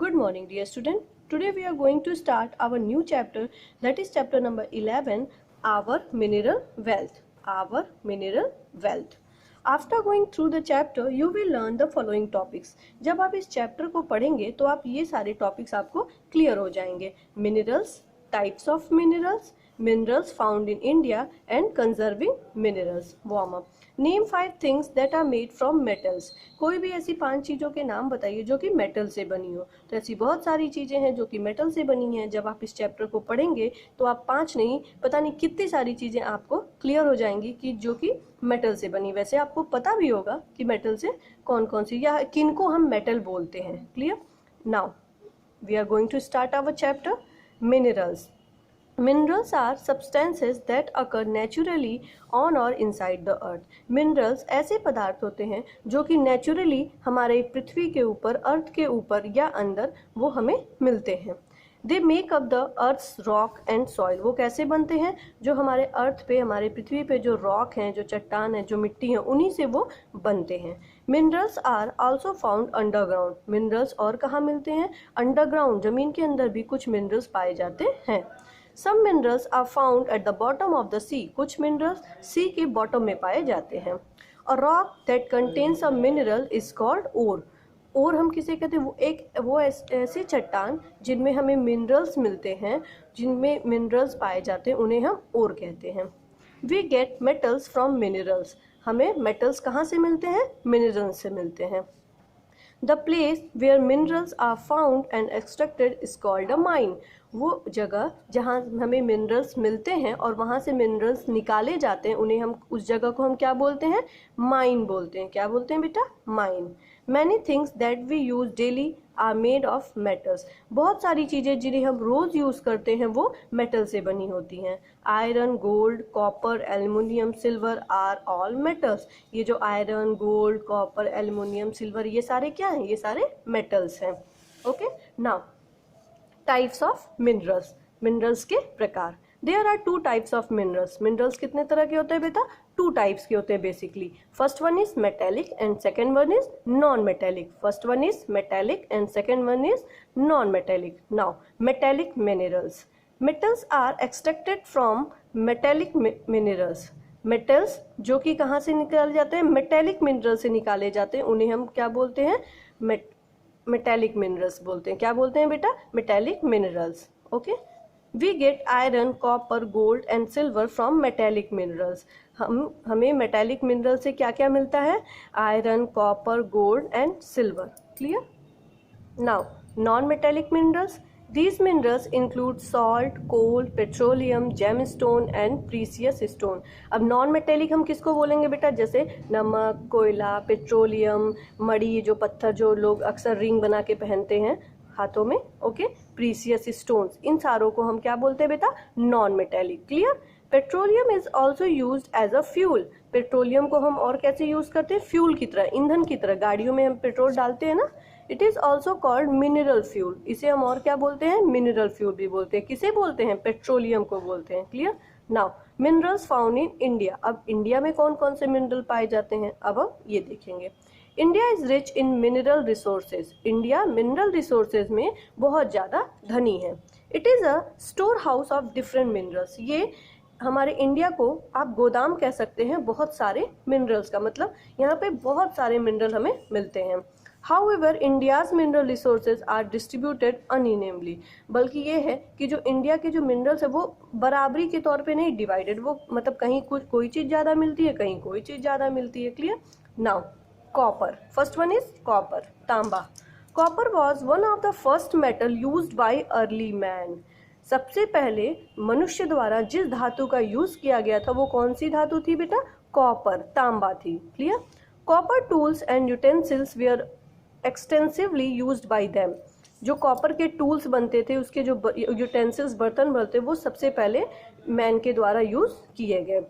Good morning, dear student. Today we are going to start our new chapter, that is chapter number 11, our mineral wealth. Our mineral wealth. After going through the chapter, you will learn the following topics. जब आप इस chapter को पढ़ेंगे तो आप ये सारे topics आपको क्लियर हो जाएंगे. Minerals, types of minerals, minerals found in India and conserving minerals. Warm up. Name 5 things that are made from metals. कोई भी ऐसी 5 चीज़ों के नाम बताइए जो कि मेटल से बनी हो. तो ऐसी बहुत सारी चीज़ें हैं जो कि मेटल से बनी हैं. जब आप इस चैप्टर को पढ़ेंगे तो आप 5 नहीं, पता नहीं कितनी सारी चीज़ें आपको क्लियर हो जाएंगी कि जो कि मेटल से बनी. वैसे आपको पता भी होगा कि मेटल से कौन कौन सी या किन को हम मेटल बोलते हैं. Clear? Now we are going to start our chapter. Minerals. Minerals are substances that occur naturally on or inside the earth. Minerals ऐसे पदार्थ होते हैं जो कि नेचुरली हमारे पृथ्वी के ऊपर, अर्थ के ऊपर या अंदर वो हमें मिलते हैं. They make up the earth's rock and soil. वो कैसे बनते हैं? जो हमारे अर्थ पे, हमारे पृथ्वी पे जो रॉक हैं, जो चट्टान है, जो मिट्टी है, उन्हीं से वो बनते हैं. Minerals are also found underground. Minerals और कहाँ मिलते हैं? अंडरग्राउंड, जमीन के अंदर भी कुछ मिनरल्स पाए जाते हैं. Some minerals are found at the bottom of the sea. कुछ minerals sea के bottom में पाए जाते हैं. A rock that contains a mineral is called ore. ore हम किसे कहते हैं? वो ऐसी चट्टान जिनमें हमें minerals मिलते हैं, जिनमें minerals पाए जाते हैं, उन्हें हम ore कहते हैं. We get metals from minerals. हमें metals कहाँ से मिलते हैं? minerals से मिलते हैं. The place where minerals are found and extracted is called a mine. वो जगह जहाँ हमें मिनरल्स मिलते हैं और वहाँ से मिनरल्स निकाले जाते हैं, उन्हें हम, उस जगह को हम क्या बोलते हैं? माइन बोलते हैं. क्या बोलते हैं बेटा? Mine. Many things that we use daily are made of metals. बहुत सारी चीज़ें जिन्हें हम रोज़ यूज़ करते हैं वो मेटल से बनी होती हैं. Iron, gold, copper, aluminium, silver are all metals. ये जो iron, gold, copper, aluminium, silver, ये सारे क्या हैं? ये सारे मेटल्स हैं. Okay. Now types of minerals. Minerals के प्रकार. There are 2 types of minerals. Minerals कितने तरह के होते हैं बेटा? 2 टाइप्स के होते हैं basically. First one is metallic and second one is non metallic. First one is metallic and second one is non metallic. Now metallic minerals. Metals are extracted from metallic minerals. Metals जो कि कहाँ से निकाले जाते हैं? Metallic mineral से निकाले जाते हैं, उन्हें हम क्या बोलते हैं? मेटेलिक मिनरल्स बोलते हैं. क्या बोलते हैं बेटा? Metallic minerals. Okay. We get iron, copper, gold and silver from metallic minerals. हमें मेटेलिक मिनरल से क्या क्या मिलता है? Iron, copper, gold and silver. Clear? Now non metallic minerals. These minerals include salt, coal, petroleum, gemstone and precious stone. अब non metallic हम किसको बोलेंगे बेटा? जैसे नमक, कोयला, पेट्रोलियम, मड़ी, जो पत्थर जो लोग अक्सर रिंग बना के पहनते हैं हाथों में. ओके. प्रीसियस स्टोन्स, इन सारों को हम क्या बोलते हैं बेटा? Non metallic. Clear? Petroleum is also use as a fuel. Petroleum को हम और कैसे यूज करते हैं? फ्यूल की तरह, ईंधन की तरह. गाड़ियों में हम पेट्रोल डालते हैं ना. It is also called mineral fuel. इसे हम और क्या बोलते हैं? मिनरल फ्यूल भी बोलते हैं. किसे बोलते हैं? पेट्रोलियम को बोलते हैं. Clear? Now minerals found in India. अब इंडिया में कौन कौन से मिनरल पाए जाते हैं अब हम ये देखेंगे. India is rich in mineral resources. India mineral resources में बहुत ज़्यादा धनी है. It is a store house of different minerals. ये हमारे इंडिया को आप गोदाम कह सकते हैं बहुत सारे मिनरल्स का. मतलब यहाँ पे बहुत सारे मिनरल हमें मिलते हैं. However, India's mineral resources are distributed unevenly. बल्कि ये है कि जो इंडिया के जो मिनरल्स है वो बराबरी के तौर पे नहीं डिवाइडेड. वो मतलब कहीं कुछ कोई चीज़ ज़्यादा मिलती है, कहीं कोई चीज़ ज़्यादा मिलती है. Clear? Now copper. First one is copper, तांबा. Copper was one of the first metal used by early man. सबसे पहले मनुष्य द्वारा जिस धातु का यूज किया गया था वो कौन सी धातु थी बेटा? कॉपर, तांबा थी. Clear? Copper tools and utensils were extensively used by them. जो कॉपर के टूल्स बनते थे, उसके जो यूटेंसिल्स, बर्तन बनते, वो सबसे पहले मैन के द्वारा यूज किए गए.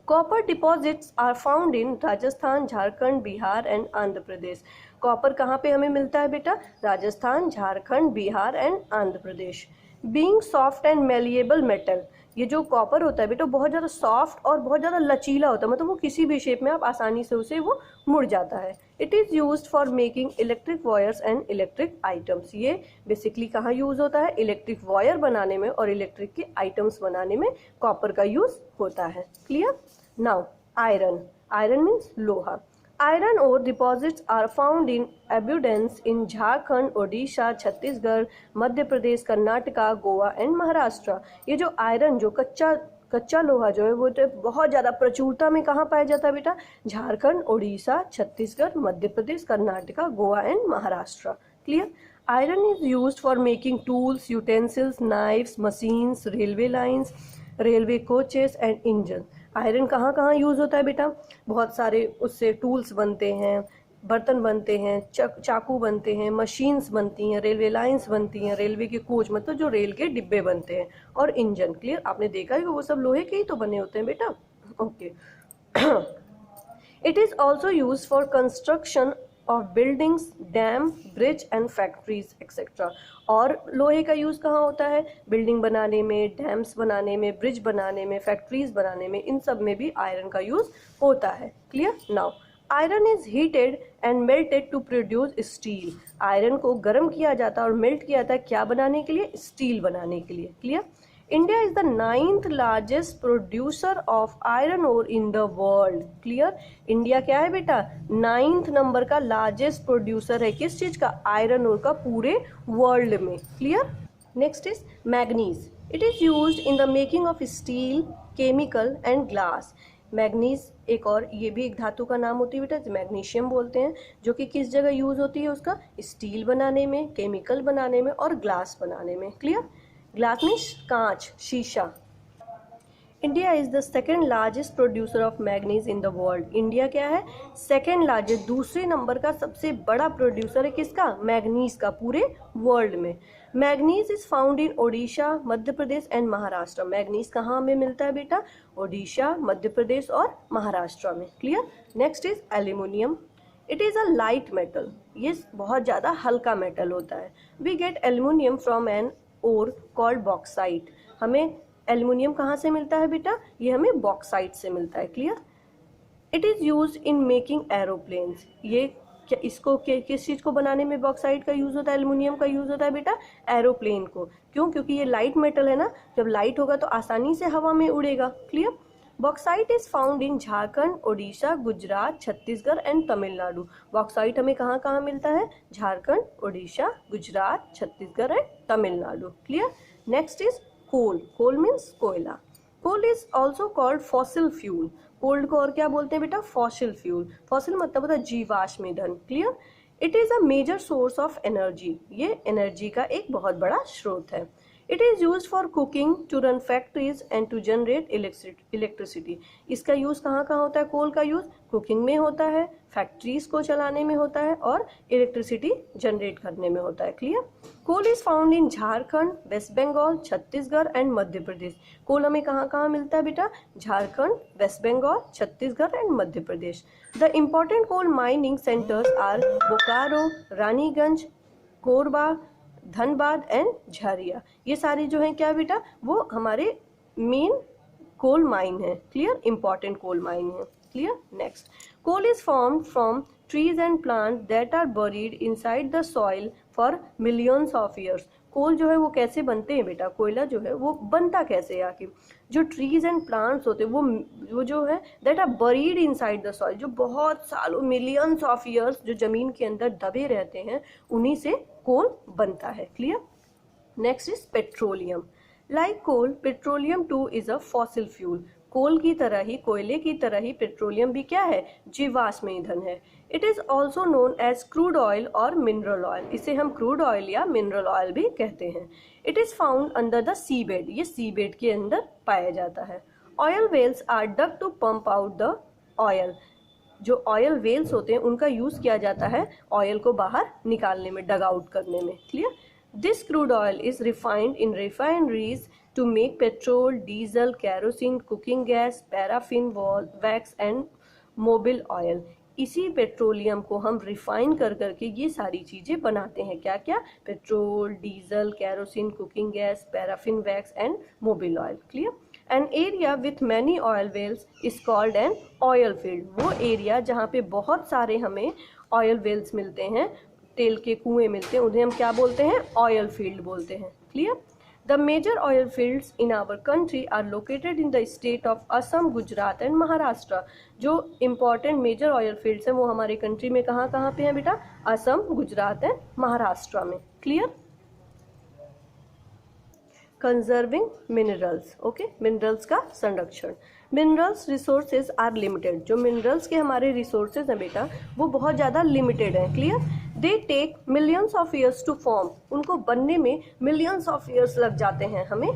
Copper deposits are found in Rajasthan, Jharkhand, Bihar and Andhra Pradesh. Copper कहाँ पे हमें मिलता है बेटा? Rajasthan, Jharkhand, Bihar and Andhra Pradesh. Being soft and malleable metal, ये जो कॉपर होता है बेटा बहुत ज़्यादा सॉफ्ट और बहुत ज़्यादा लचीला होता है, मतलब वो किसी भी शेप में आप आसानी से उसे वो मुड़ जाता है। It is used for making electric wires and electric items, ये बेसिकली कहाँ यूज़ होता है, इलेक्ट्रिक वायर बनाने में और इलेक्ट्रिक के आइटम्स बनाने में कॉपर का यूज़ होता है। Clear. Now iron, iron means लोहा। Iron ore deposits are found in abundance in Jharkhand, Odisha, Chhattisgarh, Madhya Pradesh, Karnataka, Goa and Maharashtra. ये जो आयरन जो कच्चा लोहा जो है वो तो बहुत ज़्यादा प्रचुरता में कहाँ पाया जाता है बेटा, Jharkhand, Odisha, Chhattisgarh, Madhya Pradesh, Karnataka, Goa and Maharashtra. Clear. Iron is used for making tools, utensils, knifes, machines, railway lines, railway coaches and engine. Iron कहाँ कहाँ यूज़ होता है बेटा, बहुत सारे उससे टूल्स बनते हैं, बर्तन बनते हैं, चाकू बनते हैं, मशीन्स बनती हैं, रेलवे लाइंस बनती हैं, रेलवे के कोच मतलब जो रेल के डिब्बे बनते हैं, और इंजन। क्लियर। आपने देखा है कि वो सब लोहे के ही तो बने होते हैं बेटा। Okay. It is also use for construction of buildings, dam, bridge and factories etcetera. और लोहे का यूज़ कहाँ होता है, बिल्डिंग बनाने में, डैम्स बनाने में, ब्रिज बनाने में, फैक्ट्रीज बनाने में, इन सब में भी आयरन का यूज़ होता है। Clear. Now iron is heated and melted to produce steel. Iron को गर्म किया जाता है और मेल्ट किया जाता है क्या बनाने के लिए, स्टील बनाने के लिए। Clear. India is the 9th largest producer of iron ore in the world. Clear. India क्या है बेटा, 9th नंबर का लार्जेस्ट प्रोड्यूसर है किस चीज का, आयरन ओर का, पूरे वर्ल्ड में। Clear. Next is manganese. It is used in the making of steel, chemical and glass. Manganese एक और ये भी एक धातु का नाम होती है बेटा, मैग्नीशियम बोलते हैं, जो कि किस जगह यूज होती है उसका, स्टील बनाने में, केमिकल बनाने में और ग्लास बनाने में। क्लियर। ग्लास मीन्स कांच, शीशा। India is the second largest producer of manganese in the world. India क्या है, सेकेंड लार्जेस्ट, दूसरे नंबर का सबसे बड़ा प्रोड्यूसर है किसका, मैग्नीज का, पूरे वर्ल्ड में। Manganese is found in Odisha, Madhya Pradesh and Maharashtra. Manganese कहाँ में मिलता है बेटा, ओडिशा, मध्य प्रदेश और महाराष्ट्र में। Clear. Next is aluminium. It is a light metal, ये बहुत ज़्यादा हल्का मेटल होता है। We get aluminium from an ore called bauxite. हमें एल्युमिनियम कहाँ से मिलता है बेटा, ये हमें बॉक्साइट से मिलता है। Clear. It is use in making aeroplanes. ये क्या, इसको किस चीज़ को बनाने में बॉक्साइट का यूज़ होता है, एल्युमिनियम का यूज़ होता है बेटा, एरोप्लेन को। क्यों, क्योंकि ये लाइट मेटल है ना, जब लाइट होगा तो आसानी से हवा में उड़ेगा। Clear. Bauxite is found in Jharkhand, Odisha, Gujarat, Chhattisgarh and Tamil Nadu. Bauxite हमें कहाँ कहाँ मिलता है, Jharkhand, Odisha, Gujarat, Chhattisgarh and Tamil Nadu. Clear. Next is coal. Coal means कोयला। Coal is also called fossil fuel. Coal को और क्या बोलते हैं बेटा, फॉसिल फ्यूल। फॉसिल मतलब होता है जीवाश्म ईंधन। Clear. It is a major source of energy, ये एनर्जी का एक बहुत बड़ा स्रोत है। It is use for cooking, to run factories and to generate electricity. इसका यूज़ कहाँ कहाँ होता है, कोल का यूज़ कुकिंग में होता है, फैक्ट्रीज को चलाने में होता है और इलेक्ट्रिसिटी जनरेट करने में होता है। Clear. Coal is found in Jharkhand, west Bengal, Chhattisgarh and Madhya Pradesh. Coal हमें कहाँ कहाँ मिलता है बेटा, Jharkhand, west Bengal, Chhattisgarh and Madhya Pradesh. The important coal mining centres are Bokaro, Raniganj, Korba, Dhanbad and Jharia. ये सारी जो है क्या बेटा, वो हमारे मेन कोल माइन है। क्लियर। इंपॉर्टेंट कोल माइन है। Clear. Next, coal is formed from trees and plant that are buried inside the soil for millions of years. Coal जो है वो कैसे बनते हैं बेटा, कोयला जो है वो बनता कैसे है आखिर, जो ट्रीज एंड प्लांट्स होते हैं वो जो है that are buried inside the soil, जो बहुत सालों, मिलियंस ऑफ ईयर्स जो जमीन के अंदर दबे रहते हैं, उन्हीं से कोल बनता है। Clear. Next is petroleum. Like coal, petroleum too is a fossil fuel. Coal की तरह ही, कोयले की तरह ही पेट्रोलियम भी क्या है, जीवाश्म ईंधन है। It is also known as crude oil और मिनरल ऑयल। इसे हम क्रूड ऑयल या मिनरल ऑयल भी कहते हैं। It is found under the sea bed, ये सी बेड के अंदर पाया जाता है। Oil wells are dug to pump out the oil. जो ऑयल वेल्स होते हैं उनका यूज किया जाता है ऑयल को बाहर निकालने में, डग आउट करने में। Clear. This crude oil is refined in refineries to make petrol, diesel, kerosene, cooking gas, paraffin, wax and mobile oil. इसी पेट्रोलियम को हम रिफाइन कर करके ये सारी चीजें बनाते हैं। क्या क्या? Petrol, diesel, kerosene, cooking gas, paraffin wax and mobil oil. Clear? An area with many oil wells is called an oil field. वो एरिया जहाँ पे बहुत सारे हमें ऑयल वेल्स मिलते हैं, तेल के कुएं मिलते हैं, उन्हें हम क्या बोलते हैं? ऑयल फील्ड बोलते हैं। Clear? The major oil fields in our country are located in the state of Assam, Gujarat and Maharashtra. जो important major oil fields हैं वो हमारे कंट्री में कहाँ कहाँ पे हैं बेटा? असम, गुजरात एंड महाराष्ट्र में। Clear? Conserving minerals. Okay, minerals का संरक्षण। Minerals resources are limited. जो मिनरल्स के हमारे रिसोर्सेज हैं बेटा वो बहुत ज़्यादा लिमिटेड हैं। Clear? They take millions of years to form. उनको बनने में मिलियंस ऑफ ईयर्स लग जाते हैं हमें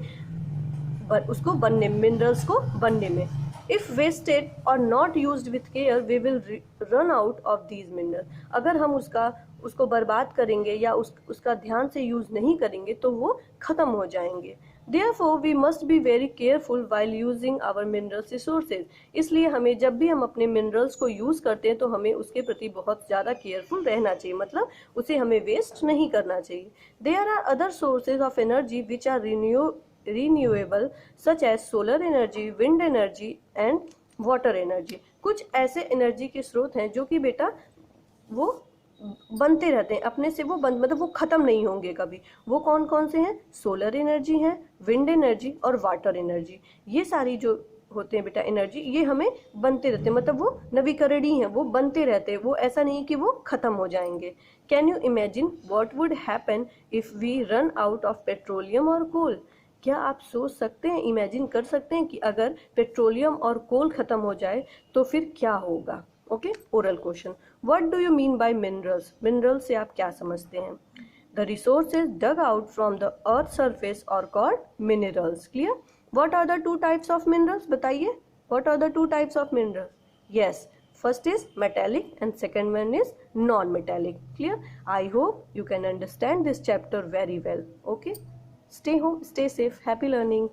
उसको बनने, मिनरल्स को बनने में। इफ वेस्टेड और not used with care we will run out of these mineral. अगर हम उसको बर्बाद करेंगे या उसका ध्यान से यूज नहीं करेंगे तो वो खत्म हो जाएंगे। Therefore, we must be very careful while using our mineral resources. इसलिए हमें जब भी हम अपने मिनरल्स को यूज करते हैं तो हमें उसके प्रति बहुत ज़्यादा केयरफुल रहना चाहिए, मतलब उसे हमें वेस्ट नहीं करना चाहिए। There are other sources of energy which are renewable such as solar energy, wind energy and water energy. कुछ ऐसे एनर्जी के स्रोत हैं जो कि बेटा वो बनते रहते हैं अपने से, वो मतलब वो खत्म नहीं होंगे कभी। वो कौन कौन से हैं? सोलर एनर्जी है, विंड एनर्जी और वाटर एनर्जी। ये सारी जो होते हैं बेटा एनर्जी, ये हमें बनते रहते हैं, मतलब वो नवीकरणीय हैं, वो बनते रहते हैं, वो ऐसा नहीं कि वो खत्म हो जाएंगे। Can you imagine what would happen if we run out of petroleum और कोल? क्या आप सोच सकते हैं, इमेजिन कर सकते हैं कि अगर पेट्रोलियम और कोल खत्म हो जाए तो फिर क्या होगा? Okay, oral question. What do you mean by minerals? Minerals से आप क्या समझते हैं? The resources dug out from the earth surface are called minerals. Clear? What are the two types of minerals? बताइए, what are the two types of minerals? Yes, first is metallic and second one is non metallic. Clear? I hope you can understand this chapter very well. Okay, stay home, stay safe, happy learning.